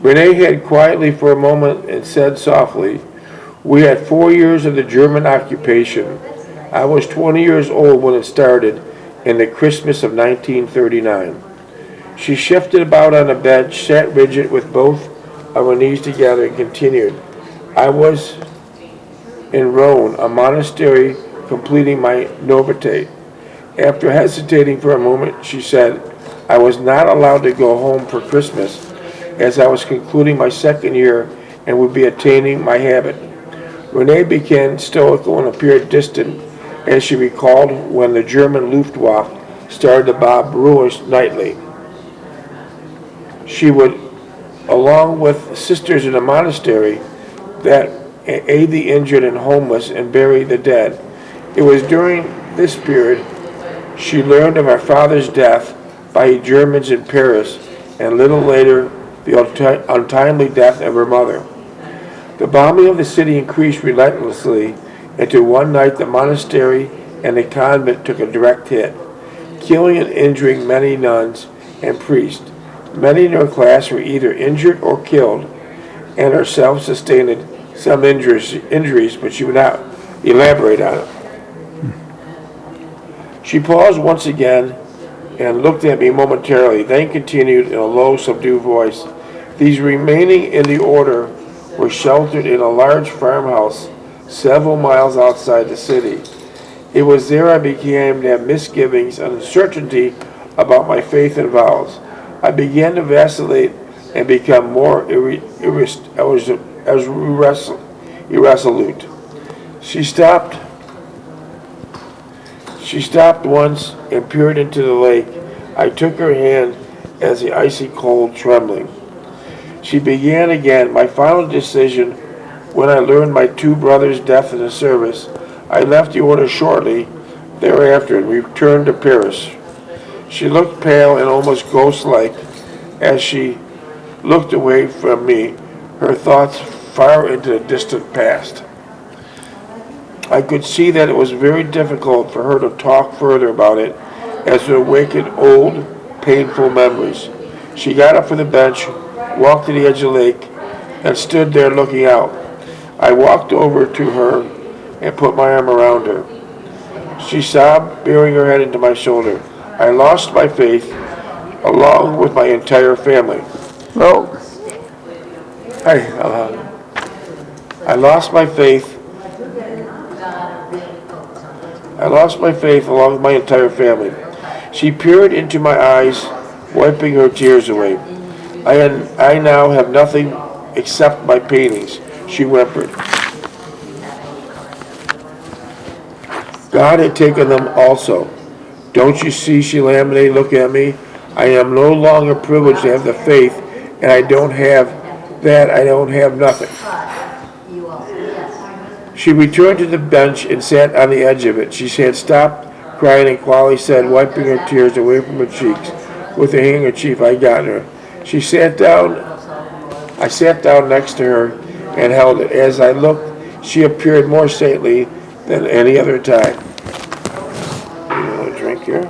Renee hid quietly for a moment and said softly, "We had 4 years of the German occupation. I was 20 years old when it started in the Christmas of 1939. She shifted about on the bench, sat rigid with both of her knees together, and continued, "I was in Rome, a monastery, completing my novitiate. After hesitating for a moment, she said, I was not allowed to go home for Christmas, as I was concluding my second year and would be attaining my habit." Renee became stoical and appeared distant as she recalled when the German Luftwaffe started to bomb ruins nightly. She would, along with sisters in a monastery, that aid the injured and homeless and bury the dead. It was during this period she learned of her father's death by Germans in Paris, and a little later the untimely death of her mother. The bombing of the city increased relentlessly, until one night the monastery and the convent took a direct hit, killing and injuring many nuns and priests. Many in her class were either injured or killed, and herself sustained some injuries, but she would not elaborate on it. She paused once again and looked at me momentarily, then continued in a low, subdued voice, "These remaining in the order were sheltered in a large farmhouse several miles outside the city. It was there I began to have misgivings and uncertainty about my faith and vows. I began to vacillate and become more irresolute. She stopped once and peered into the lake. I took her hand as the icy cold trembling. She began again. My final decision when I learned my two brothers' death in the service. I left the order shortly thereafter and returned to Paris. She looked pale and almost ghost-like as she looked away from me, her thoughts far into the distant past. I could see that it was very difficult for her to talk further about it, as it awakened old, painful memories. She got up from the bench, walked to the edge of the lake, and stood there looking out. I walked over to her and put my arm around her. She sobbed, burying her head into my shoulder. I lost my faith, along with my entire family. Well, I lost my faith. I lost my faith along with my entire family. She peered into my eyes, wiping her tears away. I now have nothing except my paintings, she whimpered. God had taken them also. Don't you see, she laminated, looking at me. I am no longer privileged to have the faith, and I don't have that, I don't have nothing. She returned to the bench and sat on the edge of it. She had stopped crying and quietly said, wiping her tears away from her cheeks with a handkerchief I got her. She sat down. I sat down next to her and held it. As I looked, she appeared more saintly than any other time. You want a drink here?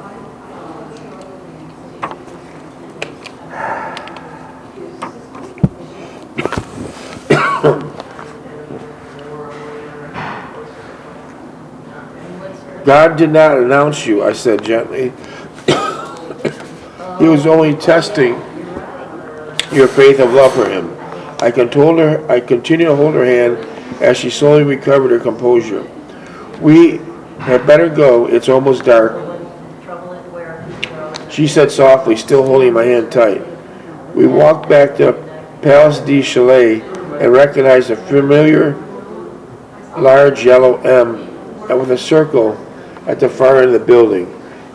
God did not announce you, I said gently. He was only testing your faith of love for him. I continued to hold her hand as she slowly recovered her composure. We had better go. It's almost dark, she said softly, still holding my hand tight. We walked back to Place de Chalet and recognized a familiar large yellow M and with a circle at the far end of the building.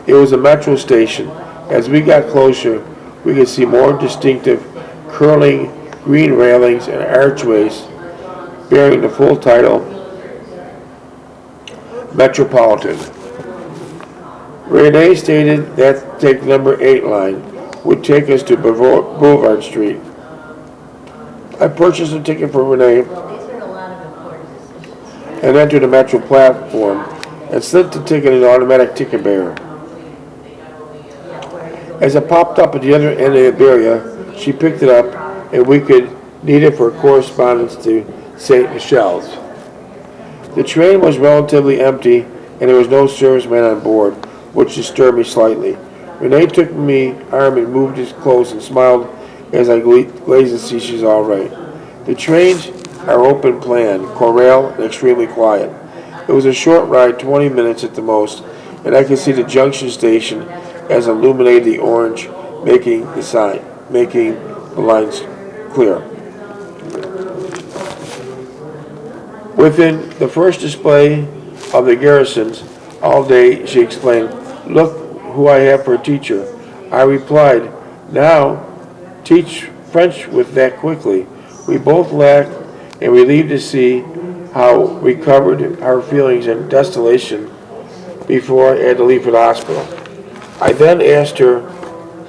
It was a metro station. As we got closer, we could see more distinctive curling green railings and archways bearing the full title, Metropolitan. Renee stated that take number 8 line would take us to Boulevard Street. I purchased a ticket for Renee and entered the metro platform and slipped the ticket in the automatic ticket bearer. As it popped up at the other end of the area, she picked it up and we could need it for correspondence to St. Michelle's. The train was relatively empty, and there was no serviceman on board, which disturbed me slightly. Renee took me arm and moved us close and smiled as I glazed to see she's all right. The trains are open plan, corral, and extremely quiet. It was a short ride, 20 minutes at the most, and I could see the junction station as illuminated the orange, making the lines clear. Within the first display of the garrisons all day, she exclaimed, "Look who I have for a teacher." I replied, "Now, teach French with that quickly." We both laughed and relieved to see how recovered our feelings and desolation before I had to leave for the hospital. I then asked her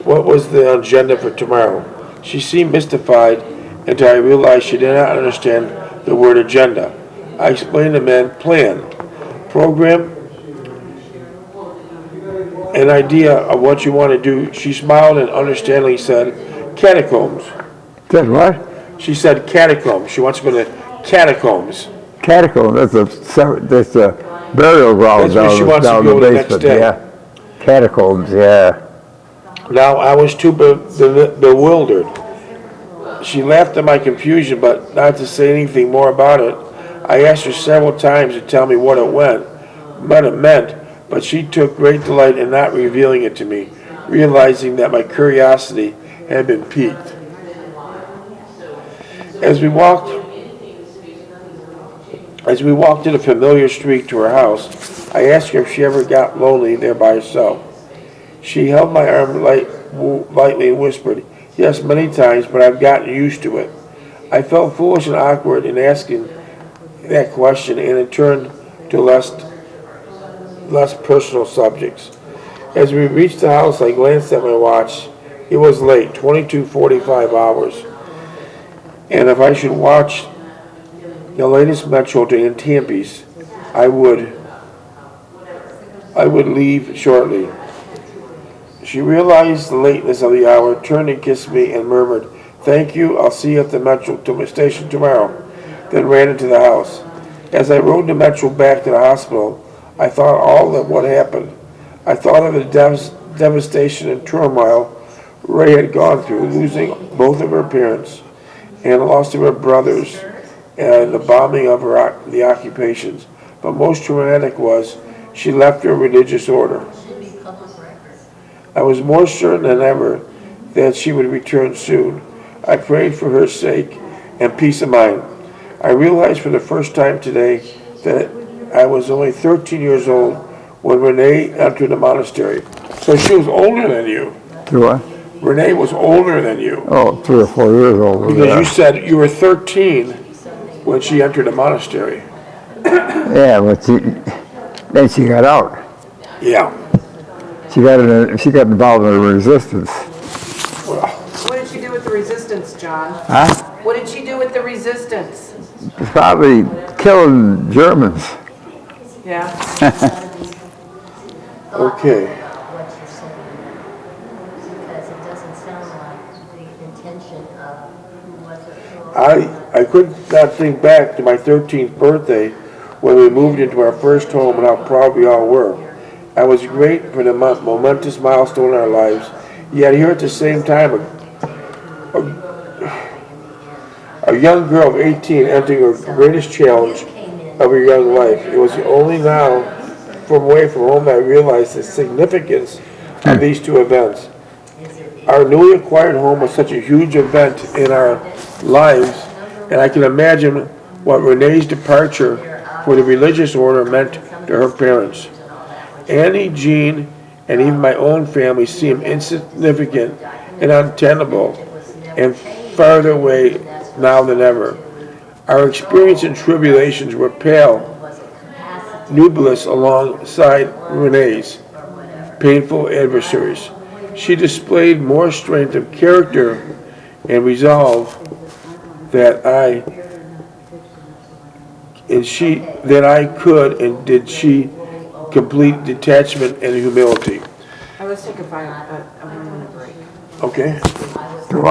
what was the agenda for tomorrow. She seemed mystified until I realized she did not understand the word agenda. I explained the man plan, program, an idea of what you want to do. She smiled and understandingly said, "Catacombs." Said what? She said catacombs. She wants to go to catacombs. Catacomb. That's a burial ground That's where she wants to down go the the next basement. day. Yeah. Catacombs. Yeah. Now I was too bewildered. She laughed at my confusion, but not to say anything more about it. I asked her several times to tell me what it meant, but she took great delight in not revealing it to me, realizing that my curiosity had been piqued. As we walked to the familiar street to her house, I asked her if she ever got lonely there by herself. She held my arm lightly and whispered, "Yes, many times, but I've gotten used to it." I felt foolish and awkward in asking that question, and it turned to less personal subjects. As we reached the house, I glanced at my watch. It was late, 22:45 hours, and if I should watch the latest metro to Antampes, I would leave shortly. She realized the lateness of the hour, turned and kissed me, and murmured, "Thank you, I'll see you at the metro station tomorrow," then ran into the house. As I rode the metro back to the hospital, I thought all of what happened. I thought of the devastation and turmoil Ray had gone through, losing both of her parents and the loss of her brothers and the bombing of the occupations. But most traumatic was she left her religious order. I was more certain than ever that she would return soon. I prayed for her sake and peace of mind. I realized for the first time today that I was only 13 years old when Renee entered the monastery. So she was older than you. Do what? Renee was older than you. Oh, 3 or 4 years old. Because you said you were 13 when she entered the monastery. Yeah, but then she got out. Yeah. She got involved in the resistance. Well, What did she do with the resistance, John? Huh? What did she do with the resistance? Probably killing Germans. Yeah. okay. What you're saying, because it doesn't sound like the intention of who was it. I could not think back to my 13th birthday when we moved into our first home and how proud we all were. I was great for the momentous milestone in our lives, yet here at the same time, a young girl of 18 entering her greatest challenge of her young life. It was only now, from away from home, that I realized the significance of these two events. Our newly acquired home was such a huge event in our lives, and I can imagine what Renee's departure for the religious order meant to her parents. Annie, Jean, and even my own family seemed insignificant and untenable and farther away now than ever. Our experience and tribulations were pale, nebulous alongside Renee's painful adversaries. She displayed more strength of character and resolve that I could and did she complete detachment and humility. Let's take a 1 minute break. Okay.